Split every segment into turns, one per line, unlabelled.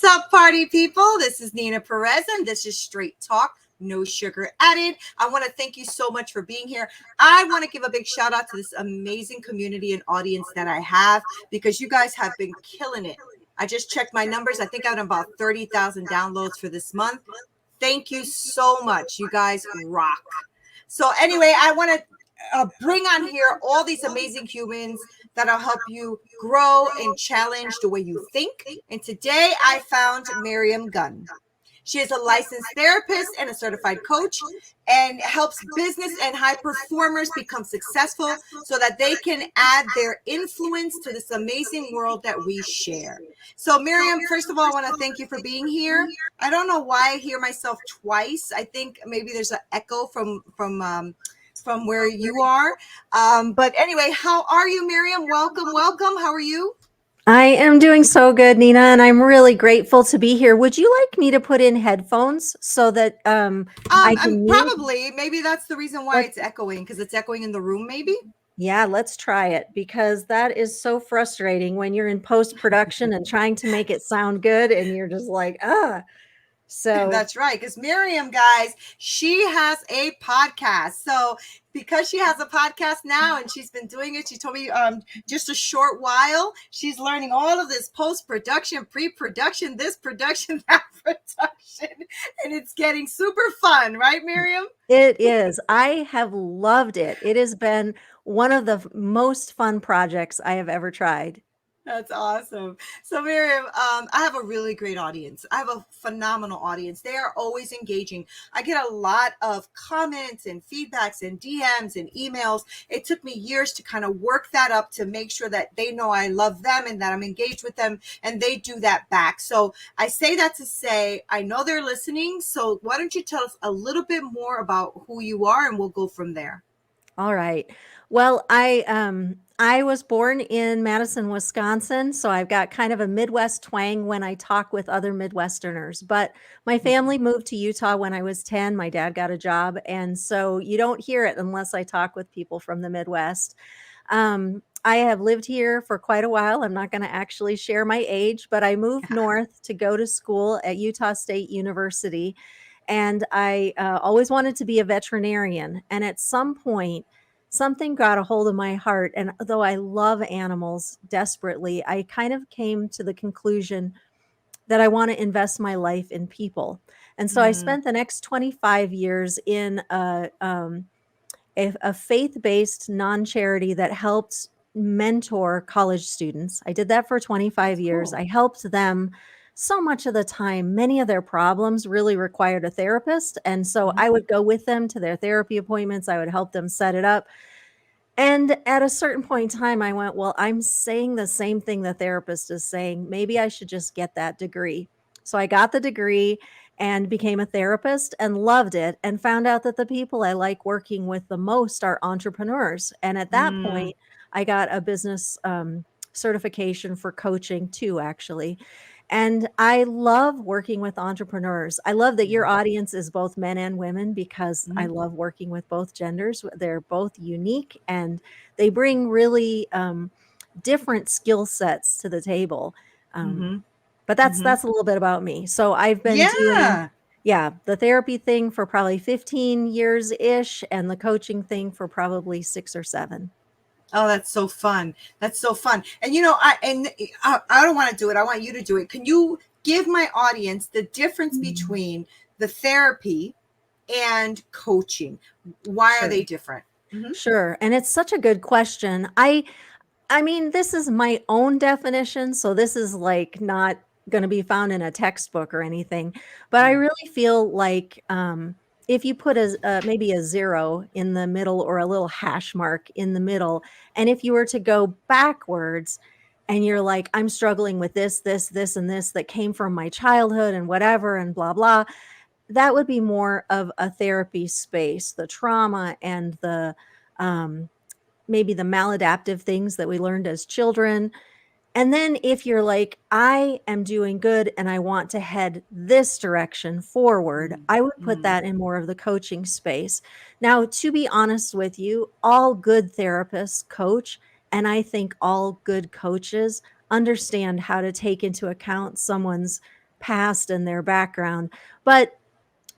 up, party people? This is Neena Perez, and this is Straight Talk, No Sugar Added. I want to thank you so much for being here. I want to give a big shout out to this amazing community and audience that I have, because you guys have been killing it. I just checked my numbers. I think I had about 30,000 downloads for this month. Thank you so much. You guys rock. So anyway, I want to bring on here all these amazing humans that'll help you grow and challenge the way you think. And today I found Miriam Gunn. She is a licensed therapist and a certified coach, and helps business and high performers become successful so that they can add their influence to this amazing world that we share. So Miriam, first of all, I want to thank you for being here. I don't know why I hear myself twice. I think maybe there's an echo from where you are. But anyway, how are you, Miriam? Welcome. How are you?
I am doing so good, Neena, and I'm really grateful to be here. Would you like me to put in headphones so that I can mute?
Probably. Maybe that's the reason why it's echoing, because it's echoing in the room, maybe.
Yeah, let's try it, because that is so frustrating when you're in post-production and trying to make it sound good and you're just like, So
that's right, because Miriam, guys, she has a podcast. So because she has a podcast now and she's been doing it, she told me just a short while, she's learning all of this post-production, pre-production, this production, that production, and it's getting super fun, right, Miriam?
it is. I have loved it. It has been one of the most fun projects I have ever tried.
That's awesome. So Miriam, I have a really great audience. I have a phenomenal audience. They are always engaging. I get a lot of comments and feedbacks and DMs and emails. It took me years to kind of work that up to make sure that they know I love them and that I'm engaged with them, and they do that back. So I say that to say, I know they're listening. So why don't you tell us a little bit more about who you are, and we'll go from there.
All right. Well, I was born in Madison, Wisconsin, so I've got kind of a Midwest twang when I talk with other Midwesterners. But my family moved to Utah when I was 10. My dad got a job, and so you don't hear it unless I talk with people from the Midwest. I have lived here for quite a while. I'm not going to actually share my age, but I moved north to go to school at Utah State University, and I always wanted to be a veterinarian. And at some point, something got a hold of my heart. And though I love animals desperately, I kind of came to the conclusion that I want to invest my life in people. And so I spent the next 25 years in a faith-based non-charity that helped mentor college students. I did that for 25 years.
Cool.
I helped them so much of the time. Many of their problems really required a therapist. And so I would go with them to their therapy appointments. I would help them set it up. And at a certain point in time, I went, well, I'm saying the same thing the therapist is saying. Maybe I should just get that degree. So I got the degree and became a therapist and loved it, and found out that the people I like working with the most are entrepreneurs. And at that point, I got a business certification for coaching too, actually. And I love working with entrepreneurs. I love that your audience is both men and women, because I love working with both genders. They're both unique, and they bring really different skill sets to the table. But that's a little bit about me. So I've been doing the therapy thing for probably 15 years ish, and the coaching thing for probably 6 or 7.
Oh, that's so fun. That's so fun. And I don't want to do it. I want you to do it. Can you give my audience the difference between the therapy and coaching? Why are they different?
Sure. And it's such a good question. I mean, this is my own definition, so this is like not going to be found in a textbook or anything. But I really feel like if you put maybe a 0 in the middle, or a little hash mark in the middle, and if you were to go backwards and you're like, I'm struggling with this, and this that came from my childhood and whatever and blah, blah, that would be more of a therapy space, the trauma and the maybe the maladaptive things that we learned as children. And then if you're like, I am doing good and I want to head this direction forward, I would put that in more of the coaching space. Now, to be honest with you, all good therapists coach, and I think all good coaches understand how to take into account someone's past and their background. But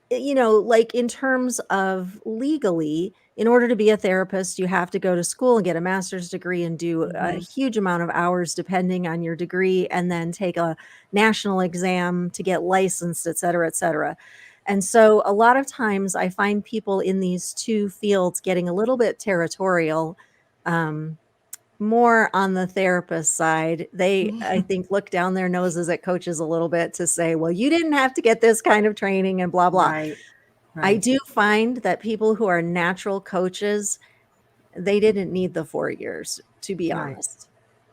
you know, like in terms of legally, in order to be a therapist, you have to go to school and get a master's degree and do a
Hmm.
huge amount of hours depending on your degree, and then take a national exam to get licensed, et cetera, et cetera. And so a lot of times I find people in these two fields getting a little bit territorial. Um, More on the therapist side, they, I think, look down their noses at coaches a little bit to say, well, you didn't have to get this kind of training and blah, blah.
Right.
I
Right.
do find that people who are natural coaches, they didn't need the 4 years, to be
Right.
honest.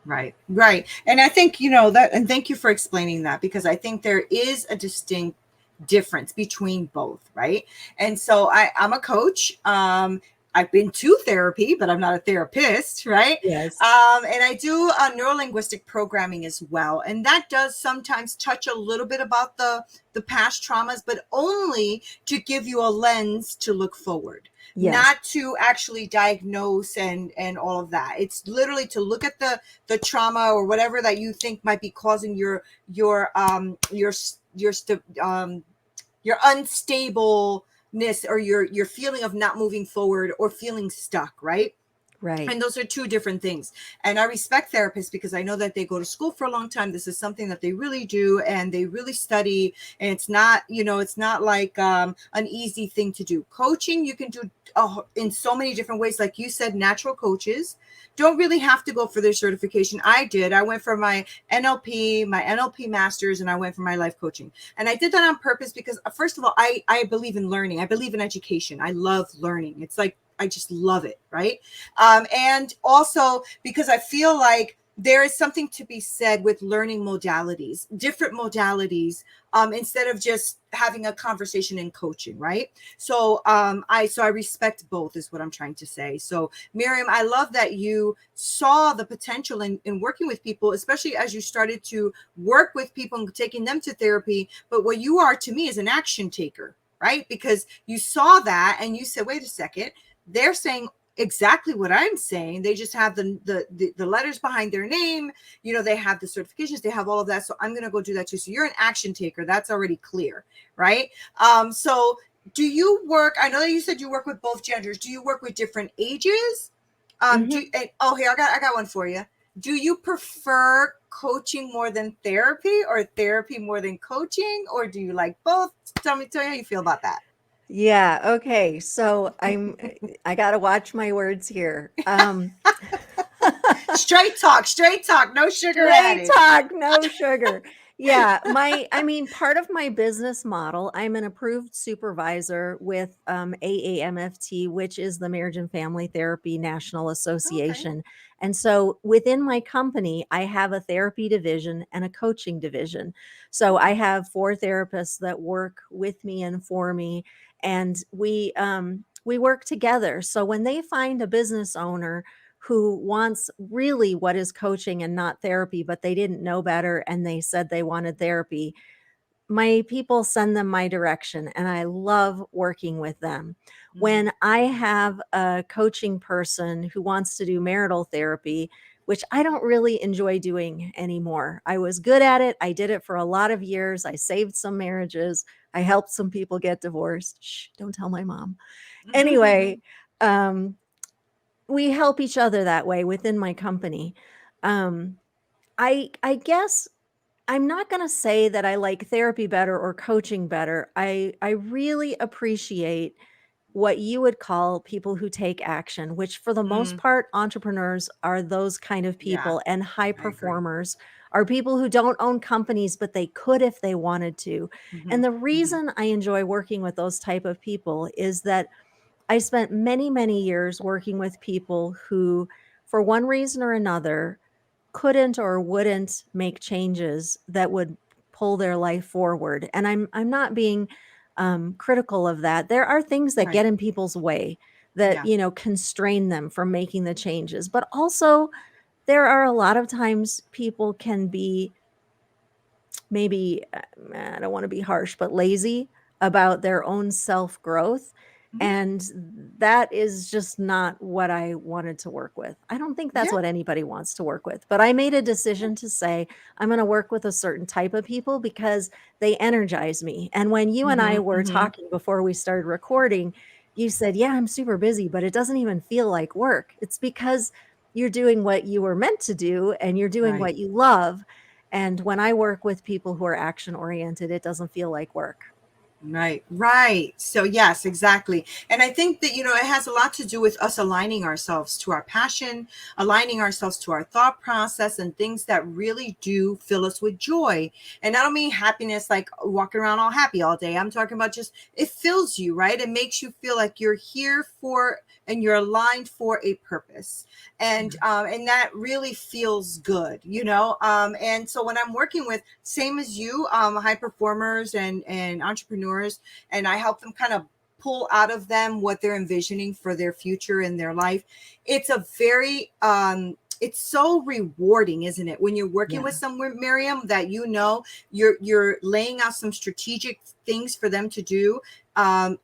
Right, right. And I think, that, and thank you for explaining that, because I think there is a distinct difference between both, right? And so I'm a coach. I've been to therapy, but I'm not a therapist, right?
Yes.
And I do neurolinguistic programming as well, and that does sometimes touch a little bit about the past traumas, but only to give you a lens to look forward,
Yes.
not to actually diagnose and all of that. It's literally to look at the trauma or whatever that you think might be causing your unstableness, or your feeling of not moving forward or feeling stuck, right?
Right.
And those are two different things. And I respect therapists because I know that they go to school for a long time. This is something that they really do, and they really study. And it's not like an easy thing to do. Coaching, you can do in so many different ways. Like you said, natural coaches don't really have to go for their certification. I did. I went for my NLP masters, and I went for my life coaching. And I did that on purpose because, first of all, I believe in learning. I believe in education. I love learning. It's like, I just love it, right? And also because I feel like there is something to be said with learning modalities, different modalities, instead of just having a conversation in coaching, right? So I respect both, is what I'm trying to say. So Miriam, I love that you saw the potential in working with people, especially as you started to work with people and taking them to therapy. But what you are to me is an action taker, right? Because you saw that and you said, wait a second, they're saying exactly what I'm saying. They just have the letters behind their name. They have the certifications, they have all of that. So I'm going to go do that too. So you're an action taker. That's already clear, right? So do you work? I know that you said you work with both genders. Do you work with different ages?
Mhm.
Here, I got one for you. Do you prefer coaching more than therapy, or therapy more than coaching, or do you like both? Tell me how you feel about that.
Yeah, okay, so I gotta watch my words here.
Straight talk, no sugar
Straight
added.
talk, no sugar. Yeah, I mean, part of my business model, I'm an approved supervisor with AAMFT, which is the Marriage and Family Therapy National
Okay.
Association. And so within my company, I have a therapy division and a coaching division. So I have 4 therapists that work with me and for me, and we work together. So when they find a business owner who wants really what is coaching and not therapy, but they didn't know better and they said they wanted therapy, my people send them my direction, and I love working with them.
Mm,
When I have a coaching person who wants to do marital therapy, which I don't really enjoy doing anymore. I was good at it. I did it for a lot of years. I saved some marriages. I helped some people get divorced. Shh, don't tell my mom. Anyway, um, we help each other that way within my company. Um, I guess I'm not gonna say that I like therapy better or coaching better. I really appreciate what you would call people who take action, which for the most
mm,
part, entrepreneurs are those kind of
yeah,
people, and high
I agree.
performers are people who don't own companies, but they could if they wanted to.
Hmm.
And the
Hmm.
reason I enjoy working with those type of people is that I spent many, many years working with people who, for one reason or another, couldn't or wouldn't make changes that would pull their life forward. And I'm not being critical of that. There are things that
Right.
get in people's way that,
Yeah.
constrain them from making the changes. But also, there are a lot of times people can be maybe, I don't want to be harsh, but lazy about their own self growth.
Mhm.
And that is just not what I wanted to work with. I don't think that's
Yeah.
what anybody wants to work with. But I made a decision to say, I'm going to work with a certain type of people because they energize me. And when you and I
Mhm.
were
Mhm.
talking before we started recording, you said, yeah, I'm super busy, but it doesn't even feel like work. It's because you're doing what you were meant to do and you're doing
Right.
what you love. And when I work with people who are action oriented, it doesn't feel like work.
Right, right. So, yes, exactly. And I think that, it has a lot to do with us aligning ourselves to our passion, aligning ourselves to our thought process, and things that really do fill us with joy. And I don't mean happiness like walking around all happy all day. I'm talking about just it fills you, right? It makes you feel like you're here for and you're aligned for a purpose. And that really feels good, and so when I'm working with same as you, high performers and entrepreneurs, and I help them kind of pull out of them what they're envisioning for their future in their life. It's a very it's so rewarding, isn't it, when you're working with
Yeah.
someone, Miriam, that you're laying out some strategic things for them to do, and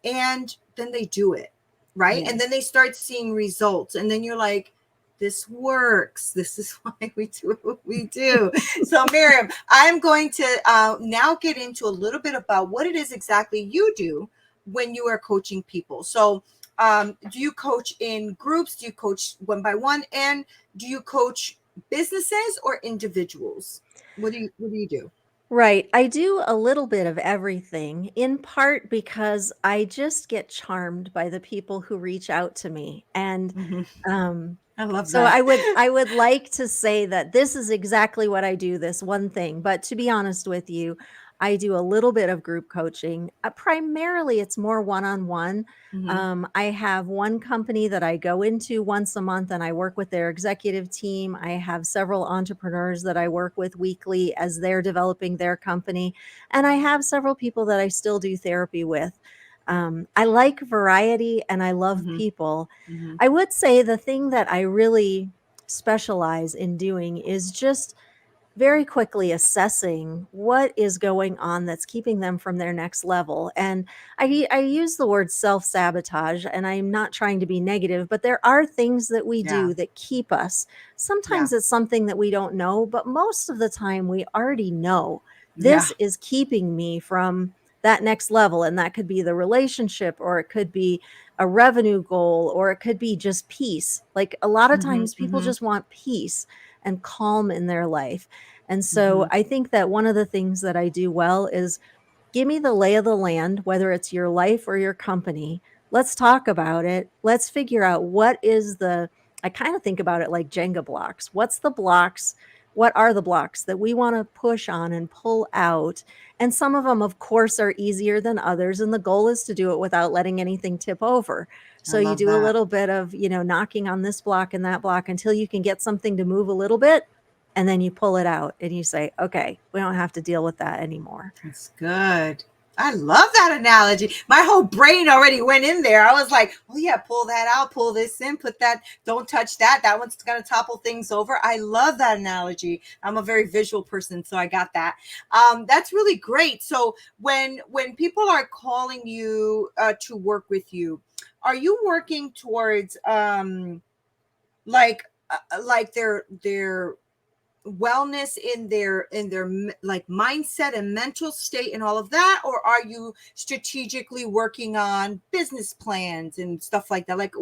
then they do it, right? And then they
Yes.
start seeing results, and then you're like, this works. This is why we do what we do. So, Miriam, I'm going to now get into a little bit about what it is exactly you do when you are coaching people. So, do you coach in groups? Do you coach one by one? And do you coach businesses or individuals? What do you do?
Right. I do a little bit of everything, in part because I just get charmed by the people who reach out to me. And
Mhm.
um,
I love
so
that.
I would like to say that this is exactly what I do, this one thing. But to be honest with you, I do a little bit of group coaching. Primarily, it's more one-on-one.
Hmm.
I have one company that I go into once a month and I work with their executive team. I have several entrepreneurs that I work with weekly as they're developing their company. And I have several people that I still do therapy with. I like variety and I love
Hmm.
people.
Hmm.
I would say the thing that I really specialize in doing is just very quickly assessing what is going on that's keeping them from their next level. And I use the word self sabotage, and I'm not trying to be negative, but there are things that we
Yeah.
do that keep us.
Yeah.
Sometimes it's something that we don't know, but most of the time we already know
Yeah.
this is keeping me from that next level. And that could be the relationship, or it could be a revenue goal, or it could be just peace. Like a lot of
Hmm.
times people
Hmm.
just want peace and calm in their life. And so
Hmm.
I think that one of the things that I do well is give me the lay of the land, whether it's your life or your company. Let's talk about it. Let's figure out what is I kind of think about it like Jenga blocks. What's the blocks? What are the blocks that we want to push on and pull out? And some of them, of course, are easier than others. And the goal is to do it without letting anything tip over.
I
So you
love
do a
that.
little bit of, knocking on this block and that block until you can get something to move a little bit. And then you pull it out and you say, okay, we don't have to deal with that anymore.
That's good. I love that analogy. My whole brain already went in there. I was like, oh, yeah, pull that out, pull this in, put that, don't touch that. That one's going to topple things over. I love that analogy. I'm a very visual person, so I got that. That's really great. So when people are calling you to work with you, are you working towards like like their wellness in their like mindset and mental state and all of that, or are you strategically working on business plans and stuff like that, like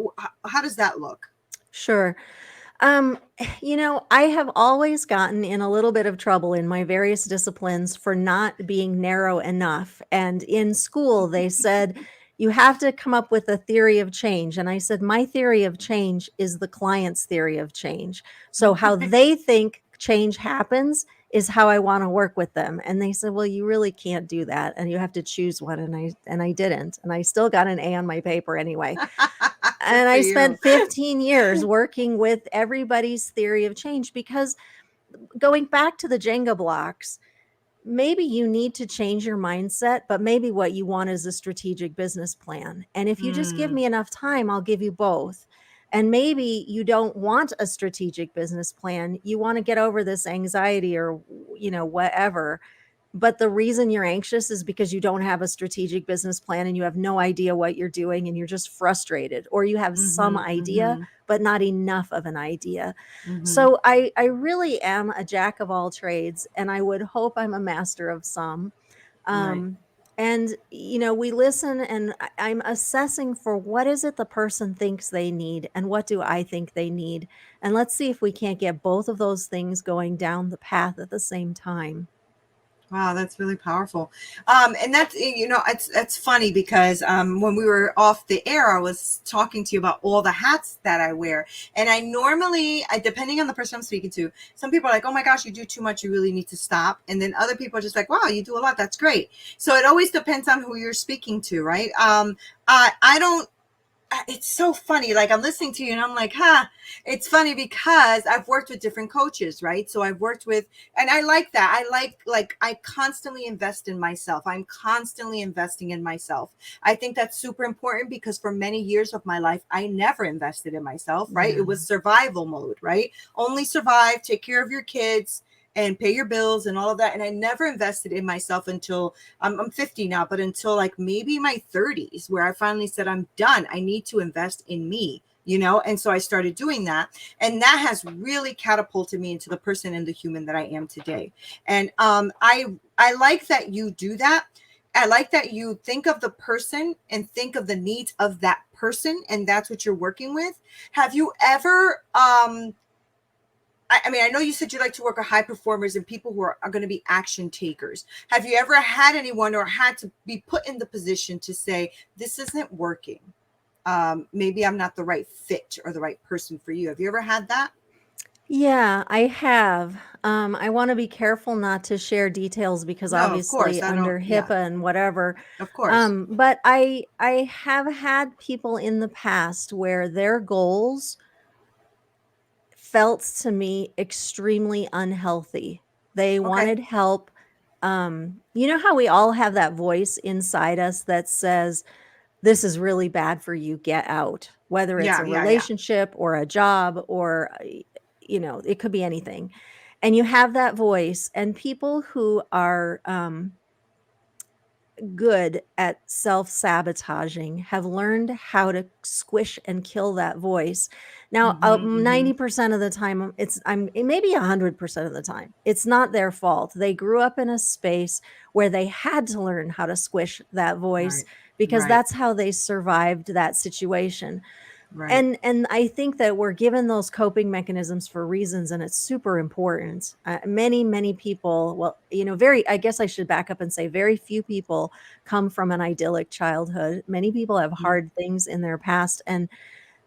how does that look?
Sure. Um, I have always gotten in a little bit of trouble in my various disciplines for not being narrow enough. And in school, they said, you have to come up with a theory of change. And I said, my theory of change is the client's theory of change. So, how they think change happens is how I want to work with them. And they said, well, you really can't do that. And you have to choose one. And I didn't. And I still got an A on my paper anyway.
Good
And
for
I
you.
spent 15 years working with everybody's theory of change because going back to the Jenga blocks, maybe you need to change your mindset, but maybe what you want is a strategic business plan. And if you just give
Mm,
me enough time, I'll give you both. And maybe you don't want a strategic business plan. You want to get over this anxiety or, whatever. But the reason you're anxious is because you don't have a strategic business plan and you have no idea what you're doing and you're just frustrated, or you have some
Mhm.
idea
Mhm.
but not enough of an idea.
Mhm.
So I really am a jack of all trades, and I would hope I'm a master of some.
Right.
Um, and we listen, and I'm assessing for what is it the person thinks they need and what do I think they need. And let's see if we can't get both of those things going down the path at the same time.
Wow, that's really powerful. And that's, it's funny because when we were off the air, I was talking to you about all the hats that I wear. And I normally, depending on the person I'm speaking to, some people are like, oh my gosh, you do too much. You really need to stop. And then other people are just like, wow, you do a lot. That's great. So it always depends on who you're speaking to, right? I don't, it's so funny. Like I'm listening to you and I'm like, huh, it's funny because I've worked with different coaches, right? So I've worked with, and I like that. Like I constantly invest in myself. I'm constantly investing in myself. I think that's super important because for many years of my life, I never invested in myself, right?
Yeah.
It was survival mode, right? Only survive, take care of your kids and pay your bills and all of that. And I never invested in myself until I'm 50 now, but until like maybe my 30s, where I finally said, I'm done. I need to invest in me, And so I started doing that. And that has really catapulted me into the person and the human that I am today. And I like that you do that. I like that you think of the person and think of the needs of that person, and that's what you're working with. Have you ever I mean, I know you said you like to work with high performers and people who are going to be action takers. Have you ever had anyone or had to be put in the position to say, this isn't working? Maybe I'm not the right fit or the right person for you. Have you ever had that?
Yeah, I have. I want to be careful not to share details because
No, of course.
obviously
I don't.
under
Yeah,
HIPAA and whatever.
of course.
But I have had people in the past where their goals felt to me extremely unhealthy. They
Okay.
wanted help. You know how we all have that voice inside us that says, this is really bad for you, get out, whether it's
Yeah,
a
yeah, yeah.
relationship or a job or, it could be anything. And you have that voice, and people who are, good at self-sabotaging have learned how to squish and kill that voice. Now,
Mm-hmm, mm-hmm,
90% of the time, maybe 100% of the time, it's not their fault. They grew up in a space where they had to learn how to squish that voice
right,
because
right,
that's how they survived that situation.
right.
And I think that we're given those coping mechanisms for reasons, and it's super important. Many people, well, very, I guess I should back up and say very few people come from an idyllic childhood. Many people have
Mm-hmm,
hard things in their past, and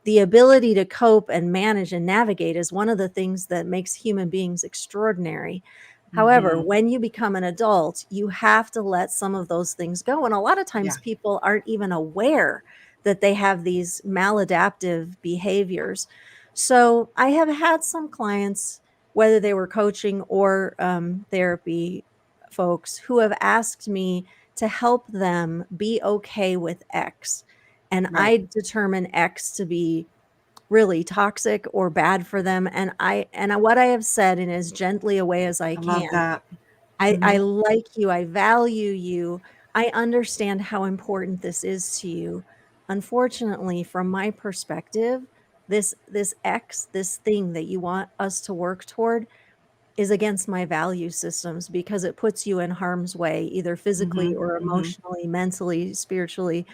the ability to cope and manage and navigate is one of the things that makes human beings extraordinary. However,
mm-hmm.
when you become an adult, you have to let some of those things go. And a lot of
Yeah.
times people aren't even aware that they have these maladaptive behaviors. So I have had some clients, whether they were coaching or therapy folks, who have asked me to help them be okay with X. And
Right.
I determine X to be really toxic or bad for them. And what I have said in as gently a way as I
I love
can,
that.
I
Mm-hmm,
like you, I value you, I understand how important this is to you. Unfortunately, from my perspective, this X, this thing that you want us to work toward is against my value systems because it puts you in harm's way, either physically
mm-hmm,
or
mm-hmm,
emotionally, mentally, spiritually,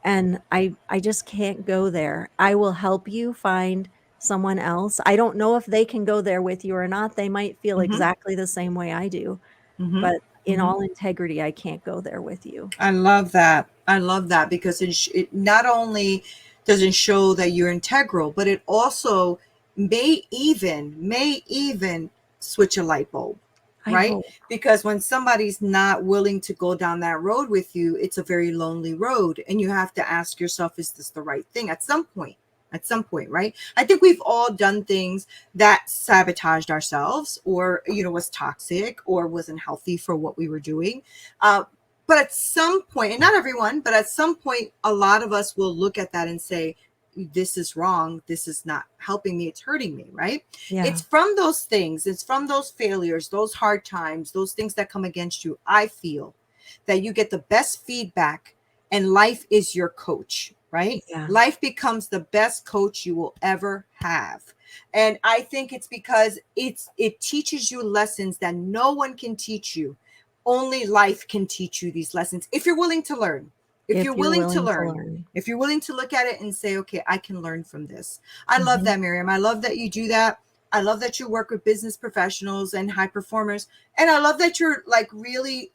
and I just can't go there. I will help you find someone else. I don't know if they can go there with you or not. They might feel
mm-hmm,
exactly the same way I do,
mm-hmm,
but in
mm-hmm.
all integrity, I can't go there with you.
I love that. I love that because it not only doesn't show that you're integral, but it also may even switch a light bulb,
I
right?
hope.
Because when somebody's not willing to go down that road with you, it's a very lonely road, and you have to ask yourself, is this the right thing at some point? At some point, right? I think we've all done things that sabotaged ourselves or was toxic or wasn't healthy for what we were doing. But at some point, and not everyone, but at some point, a lot of us will look at that and say, this is wrong, this is not helping me, it's hurting me, right?
Yeah.
It's from those things, it's from those failures, those hard times, those things that come against you, I feel that you get the best feedback, and life is your coach, right?
Yeah.
Life becomes the best coach you will ever have. And I think it's because it teaches you lessons that no one can teach you. Only life can teach you these lessons if you're willing to learn. If you're
If you're
willing to
willing to
learn,
learn.
if you're willing to look at it and say, okay, I can learn from this. I love
Mhm.
that, Miriam. I love that you do that. I love that you work with business professionals and high performers. And I love that you're like really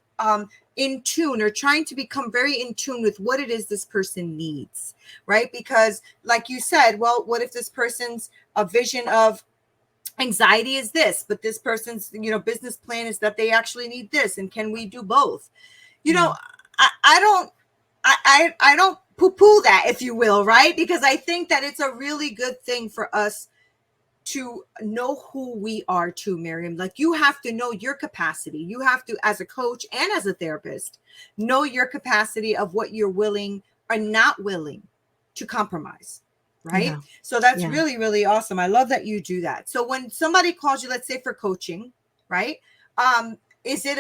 in tune, or trying to become very in tune with what it is this person needs, right? Because like you said, well, what if this person's a vision of anxiety is this, but this person's, business plan is that they actually need this, and can we do both? you
Yeah.
know I don't I don't poo poo that, if you will, right? Because I think that it's a really good thing for us to know who we are too, Miriam. Like, you have to know your capacity. You have to, as a coach and as a therapist, know your capacity of what you're willing or not willing to compromise. Right.
Yeah.
So that's
Yeah.
really, really awesome. I love that you do that. So when somebody calls you, let's say for coaching, right? Is it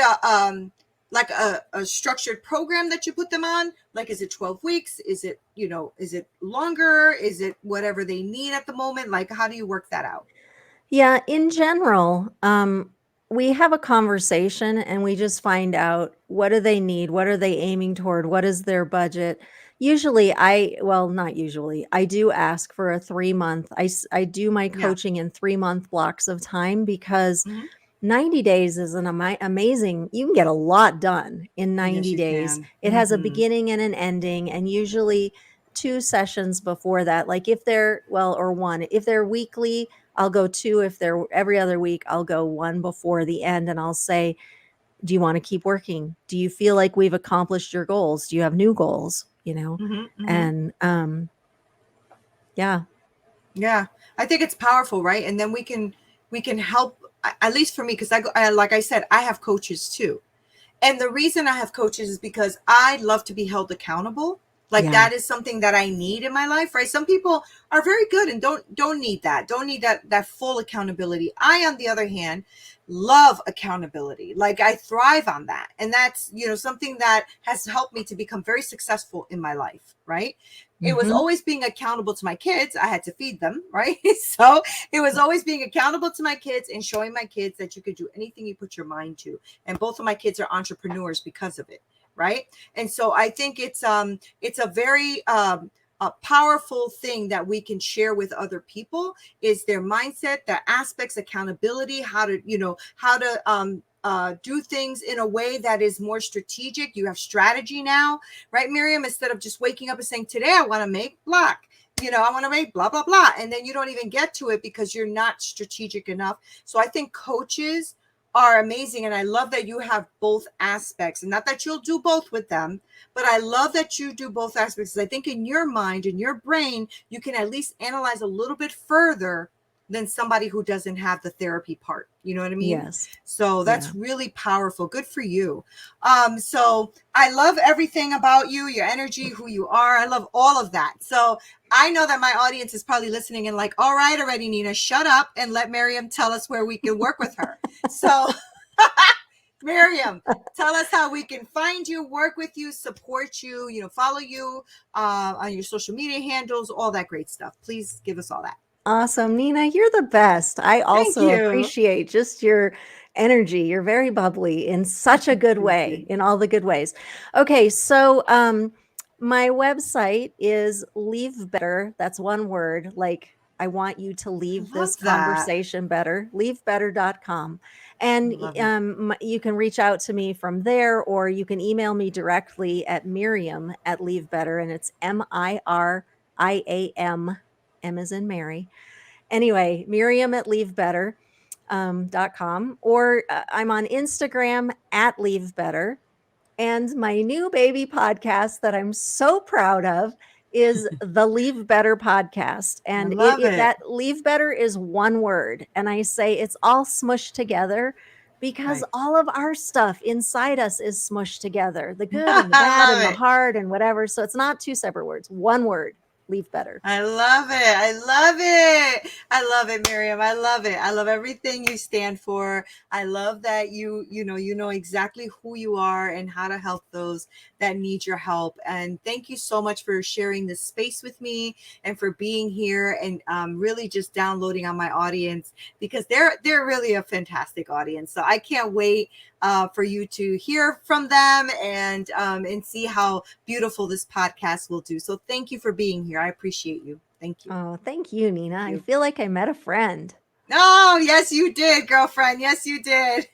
like a structured program that you put them on? Like, is it 12 weeks? Is it, is it longer? Is it whatever they need at the moment? Like, how do you work that out?
Yeah, in general, we have a conversation and we just find out what do they need, what are they aiming toward, what is their budget. Usually, well, not usually, I do ask for a 3 month. I do my
Yeah.
coaching in 3 month blocks of time because
Hmm.
90 days is an amazing, you can get a lot done in
Yes,
90
you
days.
can.
It has a
Hmm.
beginning and an ending, and usually 2 sessions before that. Like if they're, well, or one, if they're weekly, I'll go 2. If they're every other week, I'll go 1 before the end, and I'll say, "Do you wanna keep working? Do you feel like we've accomplished your goals? Do you have new goals?" You know?
Hmm. Hmm.
And, yeah.
Yeah, I think it's powerful, right? And then we can help. At least for me, because like I said, I have coaches too. And the reason I have coaches is because I love to be held accountable. Like,
Yeah.
that is something that I need in my life, right? Some people are very good and don't need that. Don't need that full accountability. I, on the other hand, love accountability. Like, I thrive on that. And that's, something that has helped me to become very successful in my life, right? It was
Mhm.
always being accountable to my kids. I had to feed them, right? So it was always being accountable to my kids and showing my kids that you could do anything you put your mind to. And both of my kids are entrepreneurs because of it, right? And so I think it's a very a powerful thing that we can share with other people, is their mindset, their aspects, accountability, how to do things in a way that is more strategic. You have strategy now, right, Miriam? Instead of just waking up and saying, today I want to make black, I want to make blah blah blah, and then you don't even get to it because you're not strategic enough. So I think coaches are amazing, and I love that you have both aspects, and not that you'll do both with them, but I love that you do both aspects. I think in your mind, in your brain, you can at least analyze a little bit further than somebody who doesn't have the therapy part. You know what I mean?
Yes.
So
Yeah.
that's really powerful. Good for you. So I love everything about you, your energy, who you are. I love all of that. So I know that my audience is probably listening and like, all right, already, Neena, shut up and let Miriam tell us where we can work with her. So, Miriam, tell us how we can find you, work with you, support you, follow you on your social media handles, all that great stuff. Please give us all that.
Awesome, Nina, you're the best. I
Thank
also
you.
appreciate just your energy. You're very bubbly in such a good
Thank
way,
you.
in all the good ways. Okay, so my website is leave better. That's one word. Like, I want you to
I
leave this
love that.
conversation better. Leavebetter.com. And
Love it.
you can reach out to me from there, or you can email me directly at Miriam at Leave Better, and it's Miriam, M as in Mary. Anyway, Miriam at leavebetter.com, or I'm on Instagram at leavebetter. And my new baby podcast that I'm so proud of is the Leave Better podcast.
I
And
love it.
that Leave Better is one word. And I say it's all smushed together because
Right.
all of our stuff inside us is smushed together, the good and the
I
bad
love
and the
it.
hard and whatever. So it's not 2 separate words, one word. leave better.
I love it. I love it. I love it, Miriam. I love it. I love everything you stand for. I love that you know exactly who you are and how to help those that need your help. And thank you so much for sharing this space with me and for being here and really just downloading on my audience because they're really a fantastic audience. So I can't wait for you to hear from them and see how beautiful this podcast will do. So thank you for being here. I appreciate you. Thank you.
Oh, thank you, Nina.
Thank
I
you.
feel like I met a friend.
Oh, yes, you did, girlfriend. Yes, you did.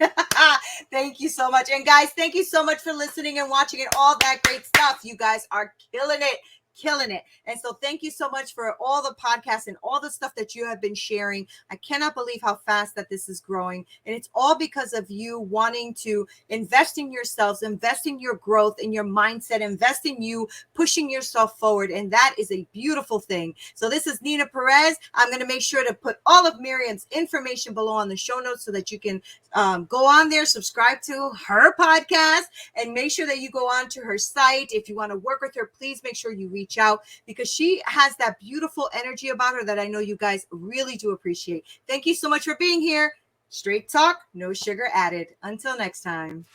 Thank you so much. And guys, thank you so much for listening and watching and all that great stuff. You guys are killing it. Killing it. And so thank you so much for all the podcasts and all the stuff that you have been sharing. I cannot believe how fast that this is growing. And it's all because of you wanting to invest in yourselves, invest in your growth, in your mindset, invest in you, pushing yourself forward. And that is a beautiful thing. So this is Neena Perez. I'm going to make sure to put all of Miriam's information below on the show notes so that you can go on there, subscribe to her podcast, and make sure that you go on to her site. If you want to work with her, please make sure you reach out because she has that beautiful energy about her that I know you guys really do appreciate. Thank you so much for being here. Straight talk, no sugar added. Until next time.